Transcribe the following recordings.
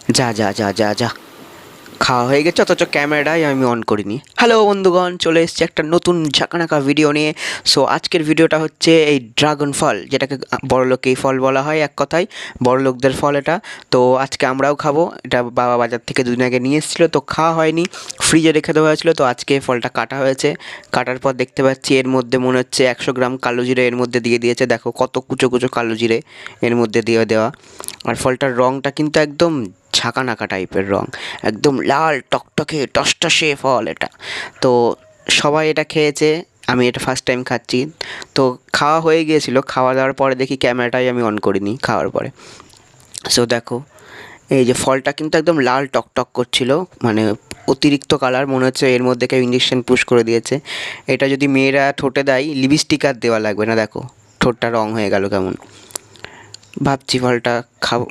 যা যা যা যা যা খাওয়া হয়ে গেছে, অথচ ক্যামেরাটাই আমি অন করিনি। হ্যালো বন্ধুগণ, চলে এসেছি একটা নতুন ঝাঁকানাকা ভিডিও নিয়ে। সো আজকের ভিডিওটা হচ্ছে এই ড্রাগন ফল, যেটাকে বড়লোক এই ফল বলা হয়, এক কথায় বড়লোকদের ফল এটা। তো আজকে আমরাও খাবো। এটা বাবা বাজার থেকে দুদিন আগে নিয়ে এসেছিলো, তো খাওয়া হয়নি, ফ্রিজে রেখে দেওয়া হয়েছিলো। তো আজকে ফলটা কাটা হয়েছে। কাটার পর দেখতে পাচ্ছি এর মধ্যে মনে হচ্ছে 100 গ্রাম কালো জিরে এর মধ্যে দিয়ে দিয়েছে। দেখো কত কুচো কুচো কালো জিরে এর মধ্যে দিয়ে দেওয়া। আর ফলটার রঙটা কিন্তু একদম ঝাঁকানাকা টাইপের রঙ, একদম লাল টকটকে টসটসে ফল এটা। তো সবাই এটা খেয়েছে, আমি এটা ফার্স্ট টাইম খাচ্ছি। তো খাওয়া হয়ে গিয়েছিলো, খাওয়া দাওয়ার পরে দেখি ক্যামেরাটাই আমি অন করিনি খাওয়ার পরে। সো দেখো, এই যে ফলটা কিন্তু একদম লাল টকটক করছিল, মানে অতিরিক্ত কালার, মনে হচ্ছে এর মধ্যে কেউ ইঞ্জেকশন পুশ করে দিয়েছে। এটা যদি মেয়েরা ঠোঁটে দেয়, লিপস্টিক আর দেওয়া লাগবে না। দেখো ঠোঁটটা রং হয়ে গেল কেমন। ভাবছি ফলটা খাব,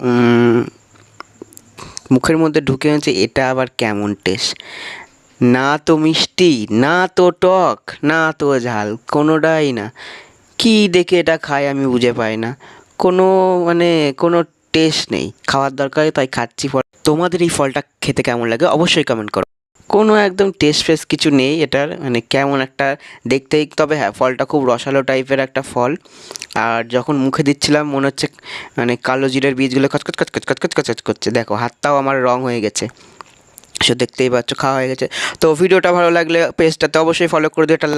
মুখের মধ্যে ঢুকে হচ্ছে এটা আবার কেমন টেস্ট। না তো মিষ্টি, না তো টক, না তো ঝাল, কোনোটাই না। কি দেখে এটা খায় আমি বুঝে পাই না। কোনো মানে কোনো টেস্ট নেই। খাওয়ার দরকারে তাই খাচ্ছি ফল। তোমাদের এই ফলটা খেতে কেমন লাগে অবশ্যই কমেন্ট করো। কোনো একদম টেস্ট ফেস্ট কিছু নেই এটার, মানে কেমন একটা দেখতেই। তবে হ্যাঁ, ফলটা খুব রসালো টাইপের একটা ফল। আর যখন মুখে দিচ্ছিলাম মনে হচ্ছে মানে কালো জিরের বীজগুলো কচকচ কচকচ কচকচ কচকচ করছে। দেখো হাতটাও আমার রং হয়ে গেছে। সে দেখতেই পাচ্ছ খাওয়া হয়ে গেছে। তো ভিডিওটা ভালো লাগলে পেজটাতে অবশ্যই ফলো করে দিও, একটা